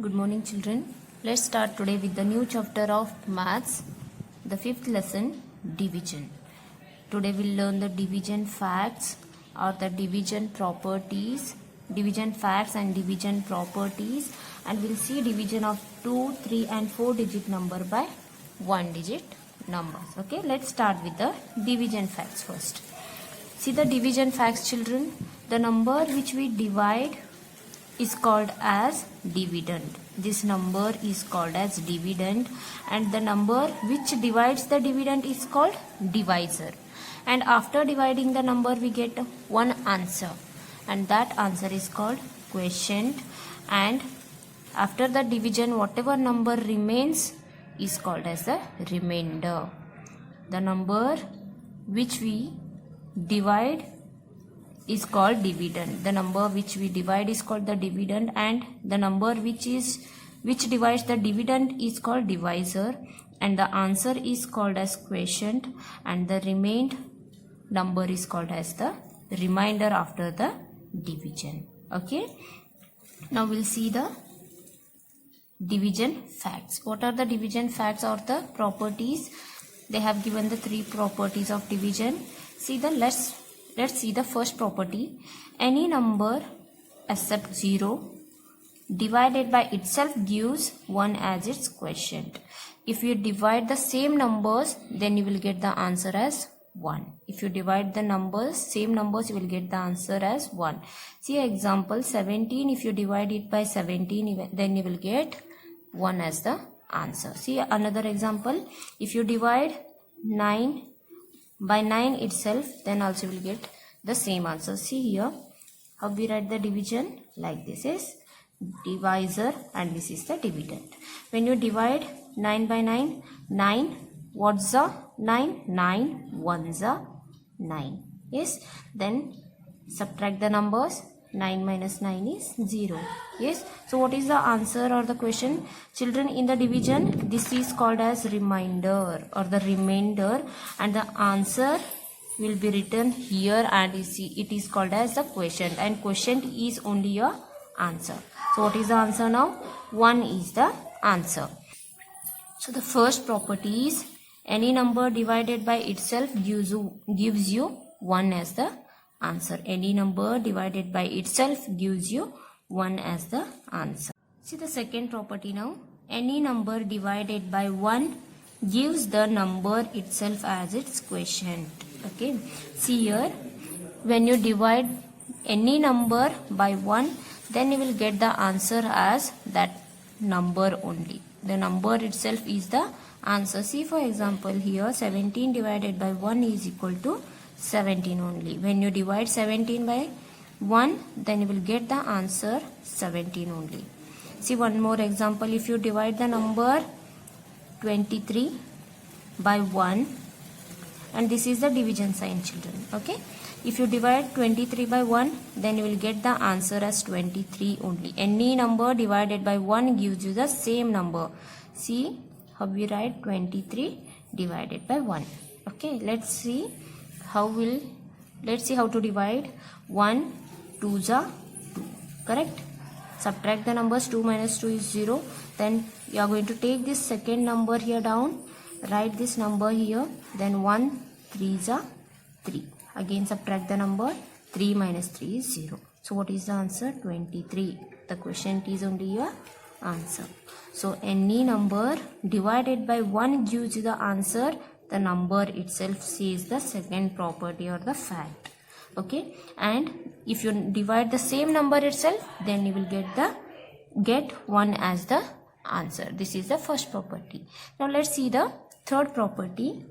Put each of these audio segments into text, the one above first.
Good morning, children. Let's start today with the new chapter of maths, the fifth lesson, division. Today we'll learn the division facts or the division properties, division facts and division properties, and we'll see division of 2, 3 and 4 digit number by 1 digit numbers. Okay, let's start with the division facts first. See the division facts, children. The number which we divide is called as dividend. This number is called as dividend, and the number which divides the dividend is called divisor. And after dividing the number we get one answer, and that answer is called quotient. And after the division whatever number remains is called as the remainder. The number which we divide is called dividend. The number which we divide is called the dividend, and the number which divides the dividend is called divisor, and the answer is called as quotient, and the remained number is called as the remainder after the division. Okay, now we'll see the division facts. What are the division facts or the properties? They have given the 3 properties of division. See the Let's see the first property. Any number except 0 divided by itself gives 1 as its quotient. If you divide the same numbers, then you will get the answer as 1. If you divide the same numbers, you will get the answer as 1. See example 17. If you divide it by 17, then you will get 1 as the answer. See another example. If you divide 9 by 9 itself, then also will get the same answer. See here how we write the division. Like this is divisor and this is the dividend. When you divide 9 by 9, 9 what's the 9? 9 ones are 9. Yes, then subtract the numbers. 9 minus 9 is 0. Yes, so what is the answer or the question? Children, in the division this is called as remainder or the remainder, and the answer will be written here, and it is called as the quotient, and quotient is only your answer. So what is the answer now? 1 is the answer. So the first property is any number divided by itself gives you 1 as the answer. Any number divided by itself gives you 1 as the answer. See the second property now. Any number divided by 1 gives the number itself as its quotient. Okay, see here, when you divide any number by 1, then you will get the answer as that number only. The number itself is the answer. See for example here 17 divided by 1 is equal to 17 only. When you divide 17 by 1, then you will get the answer 17 only. See one more example. If you divide the number 23 by 1, and this is the division sign, children. Okay, if you divide 23 by 1, then you will get the answer as 23 only. Any number divided by 1 gives you the same number. See how we write 23 divided by 1. Okay, let's see how to divide 1 2s are 2. Correct? Subtract the numbers. 2 minus 2 is 0. Then you are going to take this second number here down, write this number here, then 1 3s are 3. Again subtract the number. 3 minus 3 is 0. So what is the answer? 23. The quotient is only your answer. So any number divided by 1 gives you the answer. The number itself says the second property or the fact. Okay, and if you divide the same number itself, then you will get 1 as the answer. This is the first property. Now let's see the third property.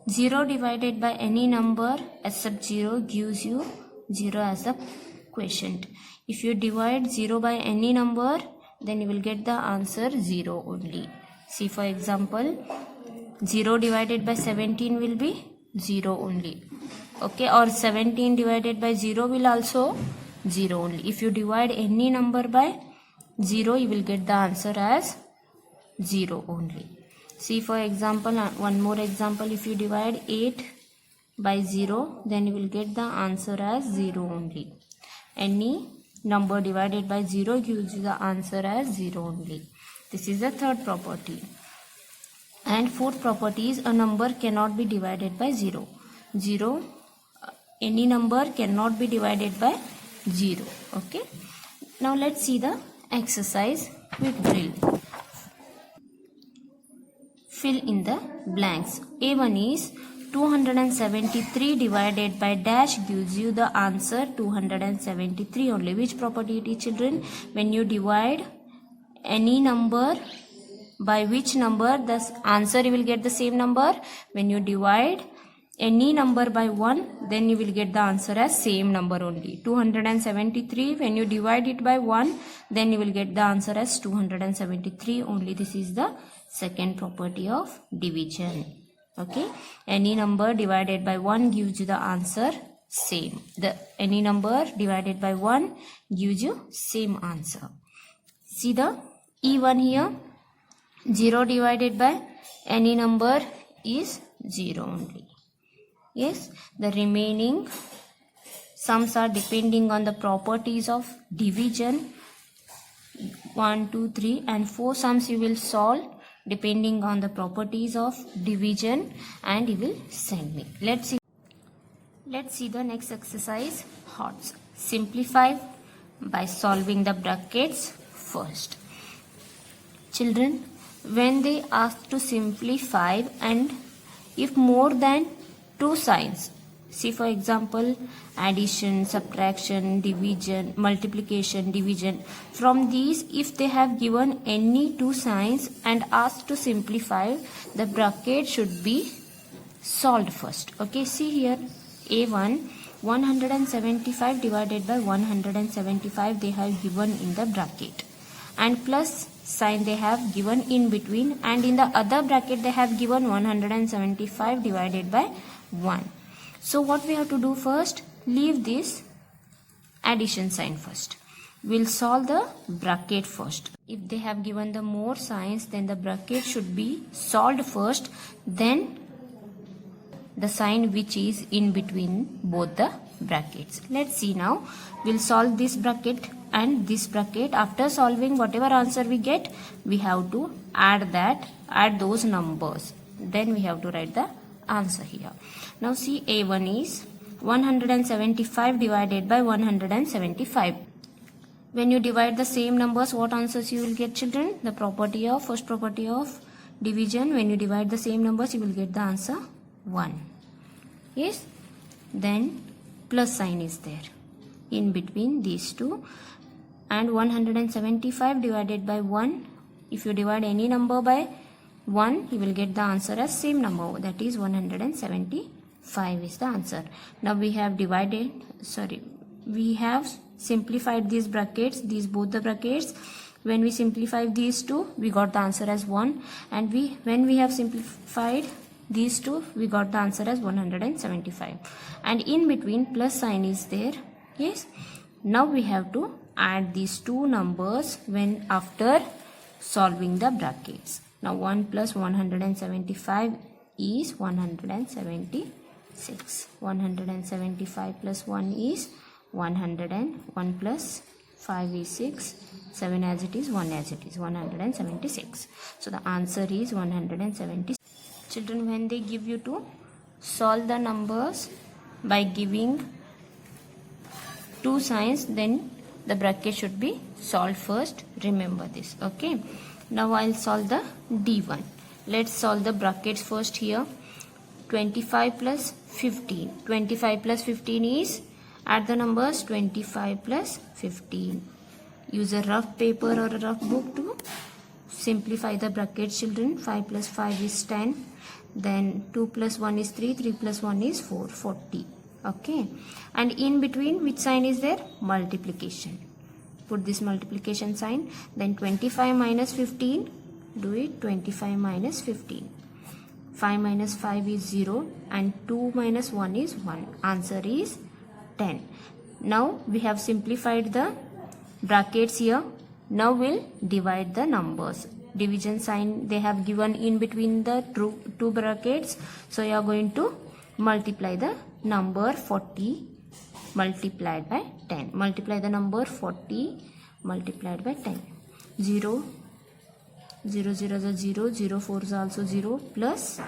0 divided by any number except 0 gives you 0 as the quotient. If you divide 0 by any number, then you will get the answer 0 only. See for example 0 divided by 17 will be 0 only. Okay, or 17 divided by 0 will also 0 only. If you divide any number by 0, you will get the answer as 0 only. See for example, one more example. If you divide 8 by 0, then you will get the answer as 0 only. Any number divided by 0 gives you the answer as 0 only. This is the third property. And fourth property is a number cannot be divided by 0. Any number cannot be divided by 0. Okay. Now let's see the exercise quick drill. Fill in the blanks. A1 is 273 divided by dash gives you the answer 273 only. Which property it is, children? When you divide any number by which number, the answer you will get the same number. When you divide any number by 1, then you will get the answer as same number only. 273, when you divide it by 1, then you will get the answer as 273 only. This is the second property of division. Okay, any number divided by 1 gives you the answer same. Any number divided by 1 gives you same answer. See the E1 here. 0 divided by any number is 0 only. Yes, the remaining sums are depending on the properties of division. 1, 2, 3 and 4 sums you will solve depending on the properties of division, and you will send me. Let's see the next exercise. HOTS. Simplify by solving the brackets first. Children, when they ask to simplify and if more than two signs, see for example addition, subtraction, division, multiplication, division, from these if they have given any two signs and asked to simplify, the bracket should be solved first. Okay, see here A1, 175 divided by 175 they have given in the bracket, and plus sign they have given in between, and in the other bracket they have given 175 divided by 1. So what we have to do first, leave this addition sign first. We'll solve the bracket first. If they have given the more signs, then the bracket should be solved first, then the sign which is in between both the brackets. Let's see now. We'll solve this bracket and this bracket. After solving whatever answer we get, we have to add those numbers. Then we have to write the answer here. Now see, A1 is 175 divided by 175. When you divide the same numbers, what answers you will get, children? The first property of division, when you divide the same numbers, you will get the answer 1. Yes, then plus sign is there in between these two, and 175 divided by 1, if you divide any number by 1, you will get the answer as same number, that is 175 is the answer. Now we have simplified these brackets, both the brackets. When we simplify these two, we got the answer as 1, and when we have simplified these two, we got the answer as 175, and in between plus sign is there. Yes, now we have to add these two numbers when after solving the brackets. Now 1 plus 175 is 176. 175 plus 1 is 101 plus 5 is 6. 7 as it is, 1 as it is, 176. So the answer is 176. Children, when they give you to solve the numbers by giving two signs, then the bracket should be solved first. Remember this. Okay. Now I'll solve the D1. Let's solve the brackets first here. 25 plus 15. 25 plus 15 is, add the numbers 25 plus 15. Use a rough paper or a rough book to simplify the brackets, children. 5 plus 5 is 10. Then 2 plus 1 is 3. 3 plus 1 is 4. 40. Okay. And in between, which sign is there? Multiplication. Put this multiplication sign. Then 25 minus 15. Do it. 25 minus 15. 5 minus 5 is 0. And 2 minus 1 is 1. Answer is 10. Now we have simplified the brackets here. Now we'll divide the numbers. Division sign they have given in between the two brackets. So you are going to multiply the number 40 multiplied by 10. Multiply the number 40 multiplied by 10. 0, 0, 0 is a 0, 0, 4 is also 0, plus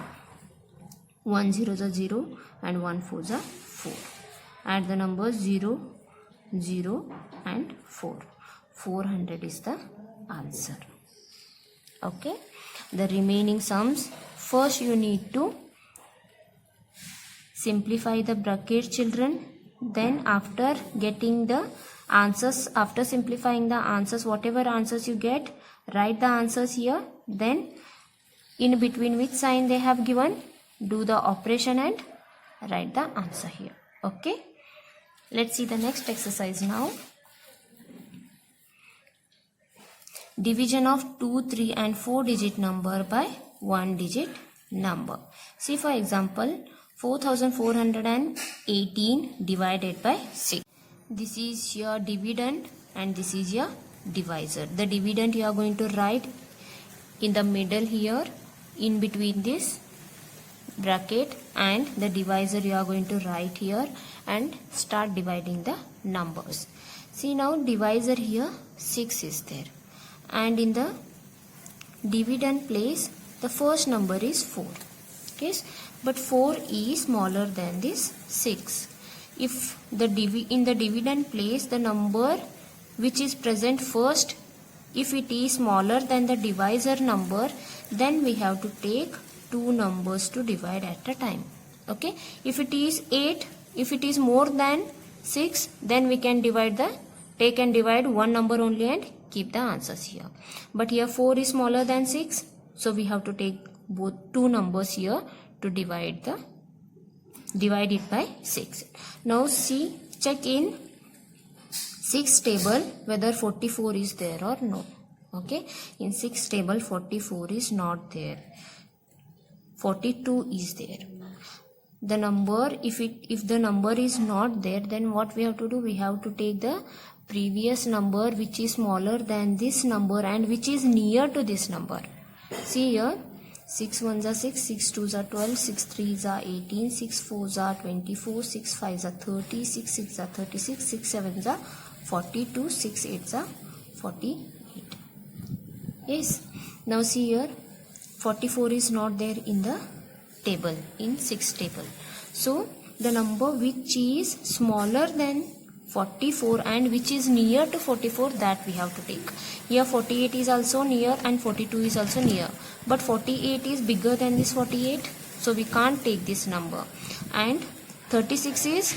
1, 0 is a 0, and 1, 4 is a 4. Add the numbers 0, 0, and 4. 400 is the answer. Okay. The remaining sums, first you need to simplify the bracket, children. Then after getting the answers, after simplifying the answers, whatever answers you get, write the answers here. Then in between which sign they have given, do the operation and write the answer here. Okay. Let's see the next exercise now. Division of 2, 3 and 4 digit number by 1 digit number. See, for example, 4418 divided by 6. This is your dividend and this is your divisor. The dividend you are going to write in the middle here, in between this bracket, and the divisor you are going to write here and start dividing the numbers. See, now divisor here 6 is there, and in the dividend place the first number is 4. Yes, but 4 is smaller than this 6. If the in the dividend place the number which is present first, if it is smaller than the divisor number, then we have to take 2 numbers to divide at a time. Okay, if it is 8, if it is more than 6, then we can take and divide one number only and keep the answers here. But here 4 is smaller than 6, so we have to take both 2 numbers here to divide it by 6. Now see, check in 6 table whether 44 is there or no. Okay, in 6 table 44 is not there, 42 is there. The number, if the number is not there, then what we have to do, we have to take the previous number which is smaller than this number and which is near to this number. See here, 6 1s are 6, 6 2s are 12, 6 3s are 18, 6 4s are 24, 6 5s are 30, 6 6s are 36, 6 7s are 42, 6 8s are 48. Yes, now see here, 44 is not there in the table, in 6 table. So the number which is smaller than 44 and which is near to 44, that we have to take. Here 48 is also near and 42 is also near, but 48 is bigger than this 48, so we can't take this number. And 36 is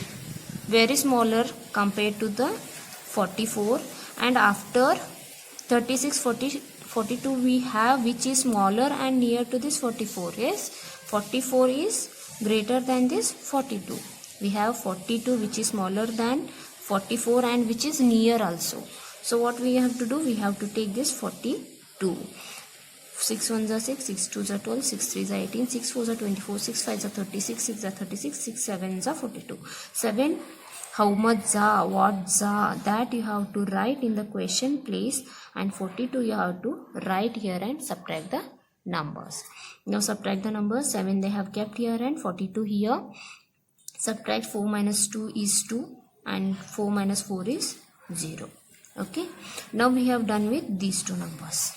very smaller compared to the 44, and after 36 42 we have which is smaller and near to this 44. Yes, 44 is greater than this 42. We have 42 which is smaller than 44 and which is near also. So what we have to do, we have to take this 42. 6 1s are 6, 6 2s are 12, 6 3s are 18, 6 4s are 24, 6 5s are 36, 6 are 36, 6 7s are 42. 7 how much za, what za, that you have to write in the question place, and 42 you have to write here and subtract the numbers. Now subtract the numbers. 7 they have kept here and 42 here. Subtract 4 minus 2 is 2 and 4 minus 4 is 0. Okay, now we have done with these two numbers.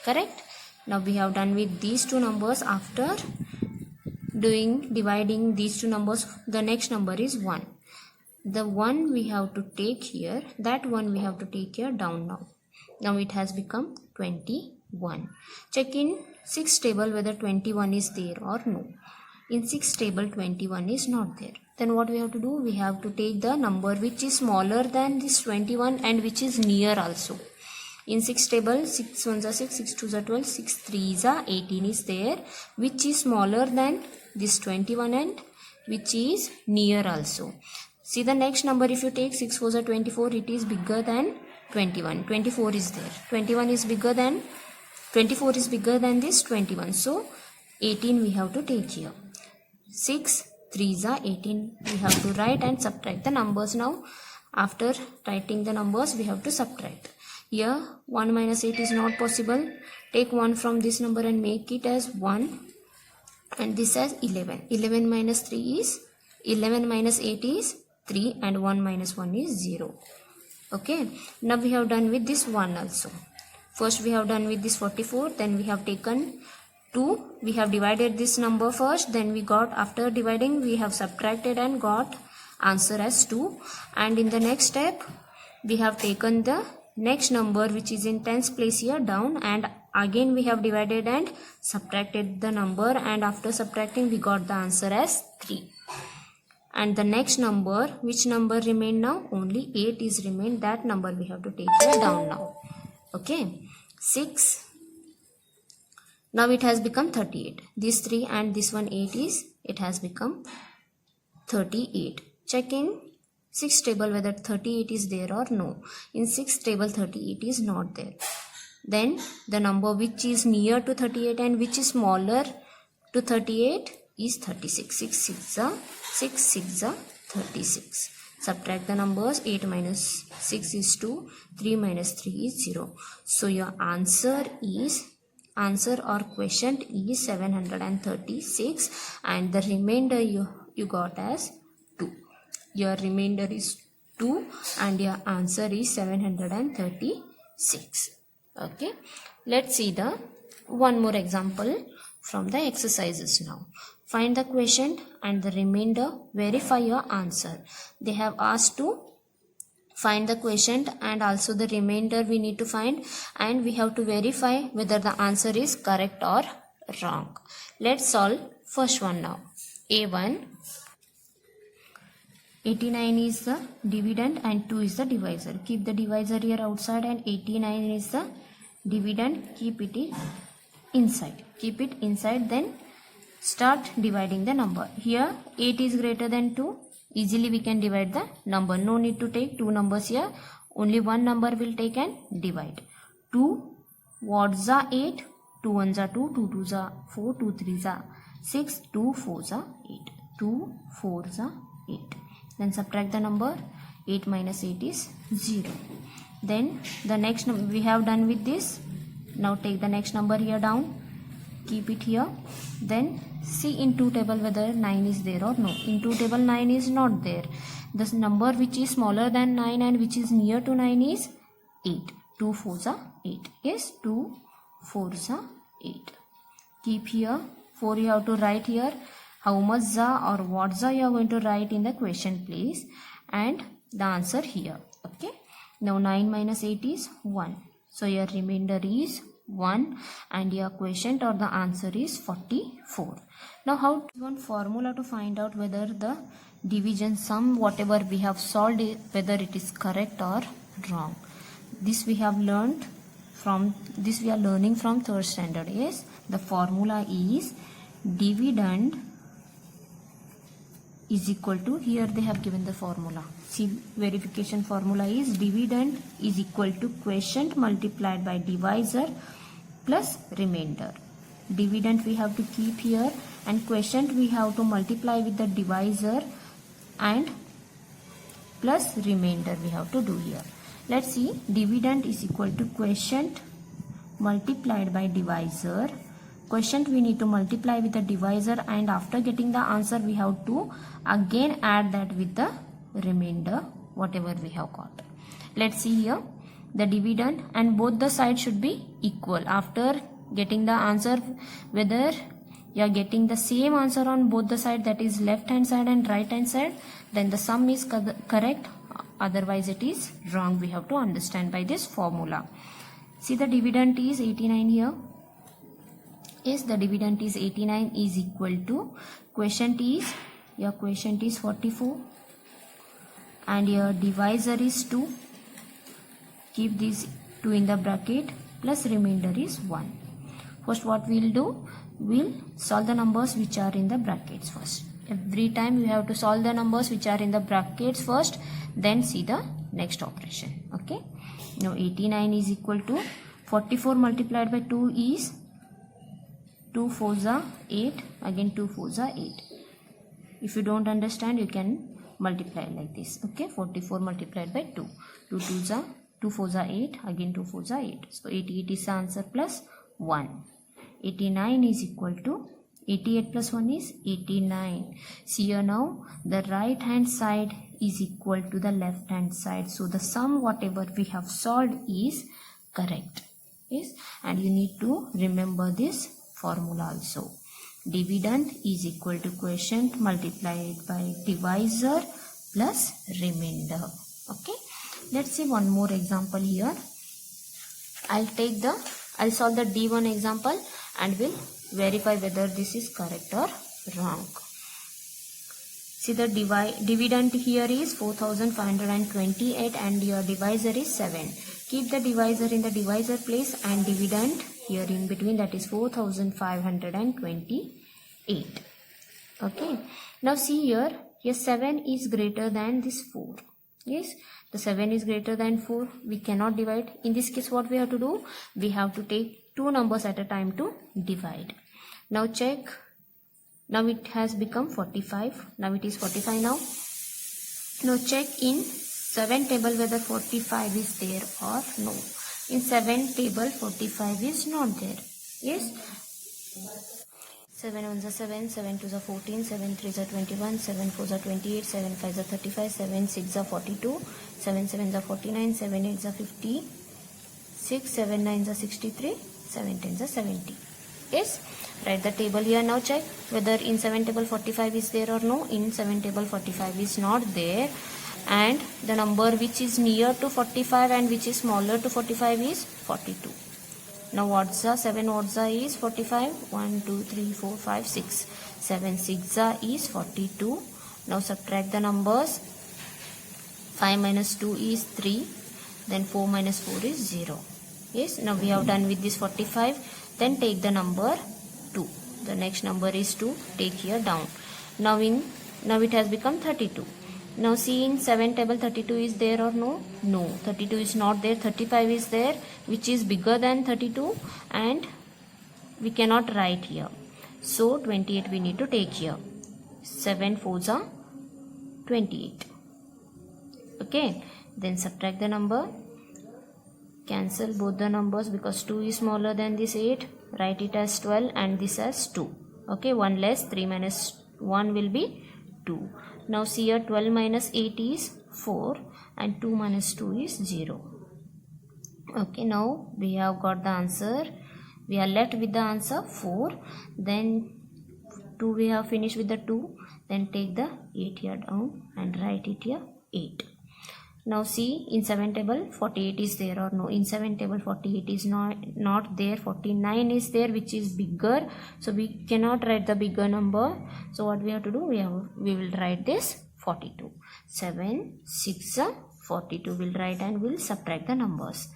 Correct? Now we have done with these two numbers. After dividing these two numbers, the next number is 1. The 1 we have to take here, that 1 we have to take here down now. Now it has become 21. Check in 6 table whether 21 is there or no. In 6 table 21 is not there. Then what we have to do, we have to take the number which is smaller than this 21 and which is near also. In 6 table, 6 1s are 6, 6 2s are 12, 6 3s are 18 is there, which is smaller than this 21 and which is near also. See the next number, if you take 6 4s are 24, it is bigger than 21. 24 is there. 21 is bigger than 24 is bigger than this 21. So 18 we have to take here. 6 3s are 18. We have to write and subtract the numbers now. After writing the numbers, we have to subtract. Here 1 minus 8 is not possible. Take 1 from this number and make it as 1. And this as 11. 11 minus 3 is 11 minus 8 is 3 and 1 minus 1 is 0. Okay, now we have done with this 1 also. First we have done with this 44, then we have taken 2, we have divided this number first, then we got, after dividing we have subtracted and got answer as 2, and in the next step we have taken the next number which is in tens place here down, and again we have divided and subtracted the number, and after subtracting we got the answer as 3. And the next number, which number remained now? Only 8 is remained, that number we have to take here down now. Okay, 6. Now it has become 38. This 3 and this one 8 is, it has become 38. Check in 6 table whether 38 is there or no. In 6 table 38 is not there. Then the number which is near to 38 and which is smaller to 38 is 36. 6 6 are 36. Subtract the numbers. 8 minus 6 is 2. 3 minus 3 is 0. So your answer or quotient is 736, and the remainder you got as 2. Your remainder is 2 and your answer is 736. Okay, let's see the one more example from the exercises now. Find the quotient and the remainder, verify your answer. They have asked to find the quotient and also the remainder we need to find, and we have to verify whether the answer is correct or wrong. Let's solve first one now. A1, 89 is the dividend and 2 is the divisor. Keep the divisor here outside, and 89 is the dividend. Keep it inside. Keep it inside, then start dividing the number. Here 8 is greater than 2. Easily we can divide the number. No need to take two numbers here. Only one number will take and divide. 2 watts are 8. 2 ones are 2. 2 twos are 4. 2 threes are 6. 2 fours are 8. 2 fours are 8. Then subtract the number. 8 minus 8 is 0. Then the next we have done with this. Now take the next number here down. Keep it here. Then see in 2 table whether 9 is there or no. In 2 table 9 is not there. The number which is smaller than 9 and which is near to 9 is 8. 2 fours are 8. Yes, 2 fours are 8. Keep here. 4 you have to write here. How much za or what za you are going to write in the question place, and the answer here. Okay. Now 9 minus 8 is 1. So your remainder is 1 and your quotient or the answer is 44. Now how to one formula to find out whether the division sum whatever we have solved whether it is correct or wrong. This we have learned from this we are learning from 3rd standard. Yes, the formula is dividend is equal to, here they have given the formula. See, verification formula is dividend is equal to quotient multiplied by divisor plus remainder. Dividend we have to keep here and quotient we have to multiply with the divisor and plus remainder we have to do here. Let's see, dividend is equal to quotient multiplied by divisor. Quotient we need to multiply with the divisor, and after getting the answer we have to again add that with the remainder whatever we have got. Let's see here the dividend, and both the sides should be equal. After getting the answer whether you are getting the same answer on both the side, that is left hand side and right hand side, then the sum is correct, otherwise it is wrong. We have to understand by this formula. See, the dividend is 89 here. Yes, the dividend is 89 is equal to quotient is, your quotient is 44 and your divisor is 2. Keep these 2 in the bracket plus remainder is 1. First what we will do, we'll solve the numbers which are in the brackets first. Every time you have to solve the numbers which are in the brackets first, then see the next operation. Okay. Now 89 is equal to 44 multiplied by 2 is 2 4s are 8, again 2 4s are 8. If you don't understand, you can multiply like this. Okay, 44 multiplied by 2. 2 2s are 2 4s are 8, again 2 4s are 8. So 88 is the answer plus 1. 89 is equal to 88 plus 1 is 89. See here now, the right hand side is equal to the left hand side. So the sum whatever we have solved is correct. Yes, and you need to remember this formula also. Dividend is equal to quotient multiplied by divisor plus remainder. Okay, let's see one more example here. I'll solve the D1 example and will verify whether this is correct or wrong. See, the dividend here is 4528 and your divisor is 7. Keep the divisor in the divisor place and dividend here in between, that is 4528. Okay. Now see here 7 is greater than this 4. Yes, the 7 is greater than 4. We cannot divide. In this case, what we have to do? We have to take two numbers at a time to divide. Now check. Now it has become 45. Now it is 45 now. Now check in 7 table whether 45 is there or no. In 7 table 45 is not there. Yes. 7 1s are 7, 7 2s are 14, 7 3s are 21, 7 4s are 28, 7 5s are 35, 7 6s are 42, 7 7s are 49, 7 8s are 50, 6 7 9s are 63, 7 10s are 70. Yes, write the table here. Now check whether in 7 table 45 is there or no. In 7 table 45 is not there, and the number which is near to 45 and which is smaller to 45 is 42. Now what's the 7 what's the is 45? 1 2 3 4 5 6. 7 6 is 42. Now subtract the numbers. 5 minus 2 is 3. Then 4 minus 4 is 0. Yes, now we have done with this 45. Then take the number 2. The next number is 2. Take here down. Now it has become 32. Now see, in 7 table 32 is there or no? No, 32 is not there. 35 is there, which is bigger than 32, and we cannot write here. So 28 we need to take here. 7 4s are 28. Okay, then subtract the number. Cancel both the numbers because 2 is smaller than this 8. Write it as 12 and this as 2. Okay, 1 less, 3 minus 1 will be 2. Now see here, 12 minus 8 is 4 and 2 minus 2 is 0. Okay, now we have got the answer. We are left with the answer 4. Then 2 we have finished with the 2. Then take the 8 here down and write it here 8. Now see, in 7 table 48 is there or no? In 7 table 48 is not there. 49 is there, which is bigger. So we cannot write the bigger number. So what we have to do? We will write this 42. 7 6 42 will write and will subtract the numbers.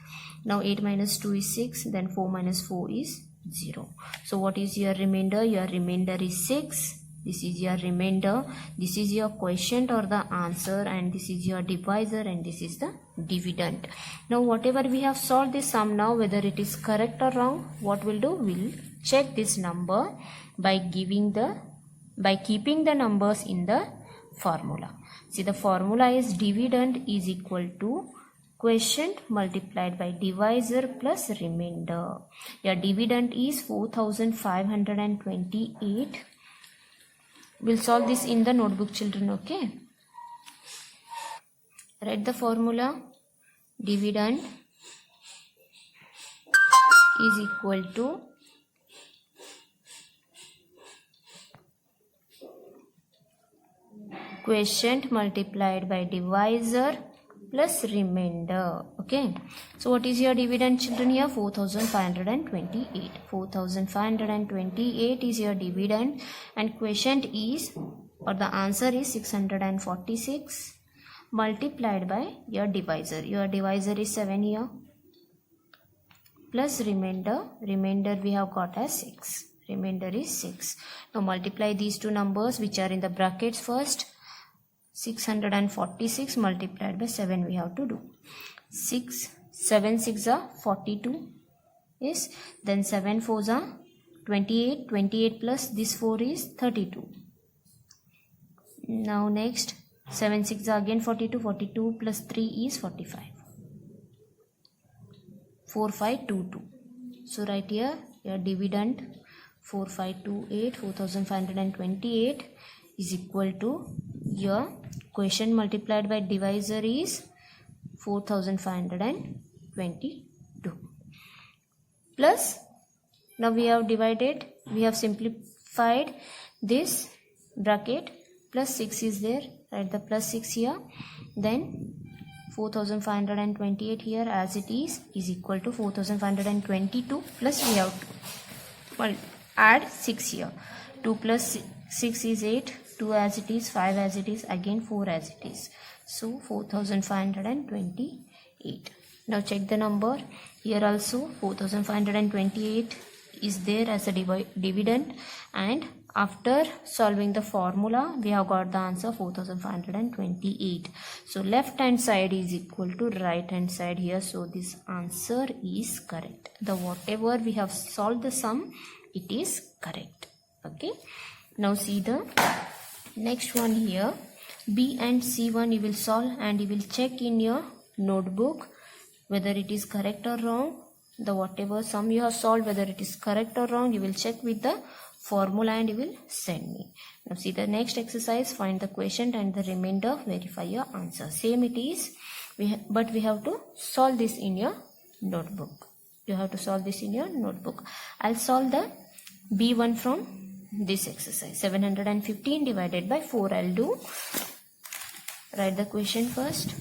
Now 8 minus 2 is 6. Then 4 minus 4 is 0. So what is your remainder? Your remainder is 6. This is your remainder, this is your quotient or the answer, and this is your divisor, and this is the dividend. Now whatever we have solved this sum now, whether it is correct or wrong, what we'll do? We'll check this number by keeping the numbers in the formula. See, the formula is dividend is equal to quotient multiplied by divisor plus remainder. Your dividend is 4528. We'll solve this in the notebook, children. Okay, write the formula. Dividend is equal to quotient multiplied by divisor plus remainder. Okay, so what is your dividend, children? Here 4528. 4528 is your dividend, and quotient is, or the answer is 646 multiplied by your divisor. Your divisor is 7 here, plus remainder we have got as 6. Remainder is 6. Now multiply these two numbers which are in the brackets first. 646 multiplied by 7 we have to do. 7 6 are 42. Yes, then 7 4s are 28. 28 plus this 4 is 32. Now next 7 6 are again 42. 42 plus 3 is 45. 4522. So right here your dividend 4528 4528 is equal to your quotient multiplied by divisor is 4522. Plus, now we have divided, we have simplified this bracket, plus 6 is there, write the plus 6 here, then 4528 here as it is equal to 4522, plus we have to add 6 here, 2 plus 6 is 8, 2 as it is, 5 as it is, again 4 as it is, so 4528. Now check the number, here also 4528 is there as a dividend, and after solving the formula we have got the answer 4528. So left hand side is equal to right hand side here, so this answer is correct. The whatever we have solved the sum, it is correct. Okay, now see the next one here. B and C one you will solve and you will check in your notebook whether it is correct or wrong. The whatever sum you have solved, whether it is correct or wrong, you will check with the formula and you will send me. Now see the next exercise, find the quotient and the remainder, verify your answer. Same it is, but we have to solve this in your notebook. You have to solve this in your notebook. I'll solve the B1 from this exercise. 715 divided by 4 I'll do. Write the question first.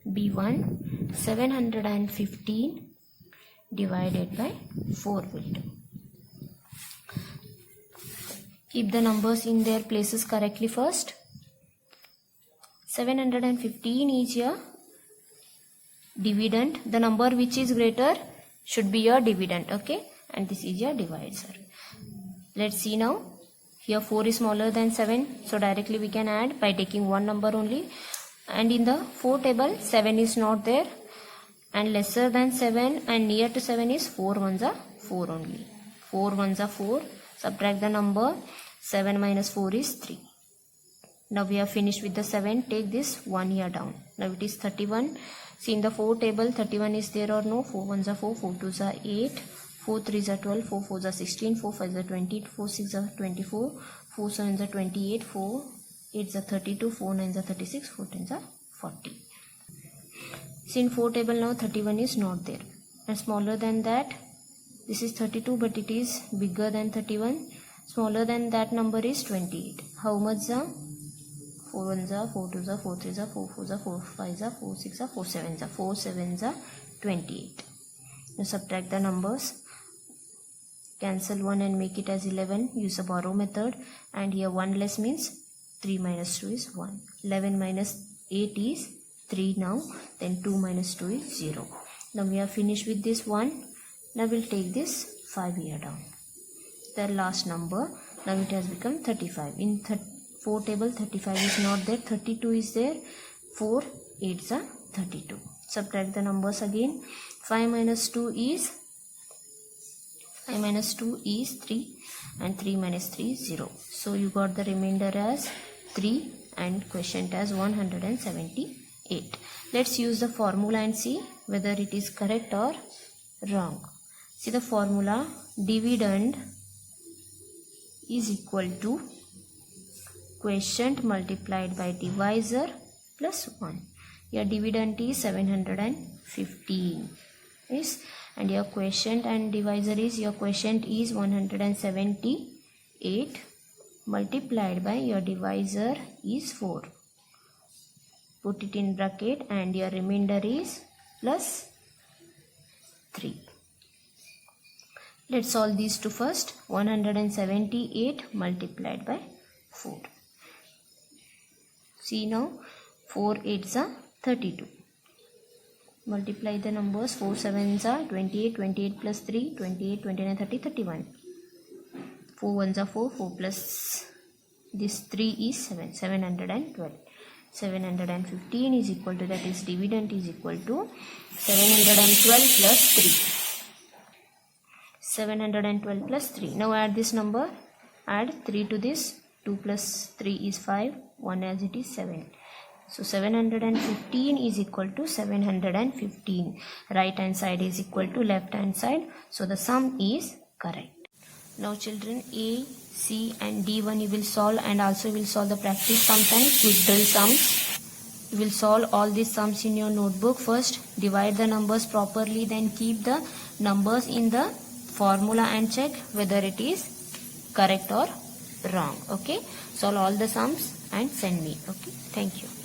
B1 715 divided by 4 will do. Keep the numbers in their places correctly first. 715 is your dividend. The number which is greater should be your dividend. Okay, and this is your divisor. Let's see now. Here 4 is smaller than 7, so directly we can add by taking one number only. And in the 4 table 7 is not there, and lesser than 7 and near to 7 is 4 ones are 4 only. 4 ones are 4. Subtract the number. 7 minus 4 is 3. Now we are finished with the 7. Take this 1 here down. Now it is 31. See in the 4 table 31 is there or no? 4 ones are 4, 4 twos are 8, 4 threes are 12, 4 fours are 16, 4 fives are 20, 4 sixes are 24, 4 sevens are 28, 4 eights are 32, 4 nines are 36, 4 tens are 40. See in 4 table now 31 is not there. And smaller than that, this is 32 but it is bigger than 31. Smaller than that number is 28. How much are? 4 ones are, 4 twos are, 4 threes are, 4 fours are, 4 fives are, 4 sixes are, 4 sevens are. 4 sevens are 28. Now subtract the numbers. Cancel 1 and make it as 11. Use the borrow method. And here 1 less means 3 minus 2 is 1. 11 minus 8 is 3 now. Then 2 minus 2 is 0. Now we are finished with this 1. Now we'll take this 5 here down. The last number. Now it has become 35. In 4 table 35 is not there. 32 is there. 4 8s are 32. Subtract the numbers again. 5 minus 2 is 3 and 3 minus 3 is 0. So you got the remainder as 3 and quotient as 178. Let's use the formula and see whether it is correct or wrong. See the formula, dividend is equal to quotient multiplied by divisor plus 1. Your dividend is 715. Yes, and your quotient and divisor is, your quotient is 178 multiplied by your divisor is 4. Put it in bracket and your remainder is plus 3. Let's solve these two first. 178 multiplied by 4. See now, 4 8s are 32. Multiply the numbers. 4 7s are 28, 28 plus 3, 28, 29, 30, 31. 4 1s are 4, 4 plus this 3 is 7, 712. 715 is equal to, that is dividend is equal to 712 plus 3. 712 plus 3. Now add this number. Add 3 to this. 2 plus 3 is 5. 1 as it is 7. So 715 is equal to 715. Right hand side is equal to left hand side. So the sum is correct. Now children, A, C and D1 you will solve, and also you will solve the practice sums and quick drill sums. You will solve all these sums in your notebook. First divide the numbers properly, then keep the numbers in the formula and check whether it is correct or wrong. Okay, solve all the sums and send me. Okay, thank you.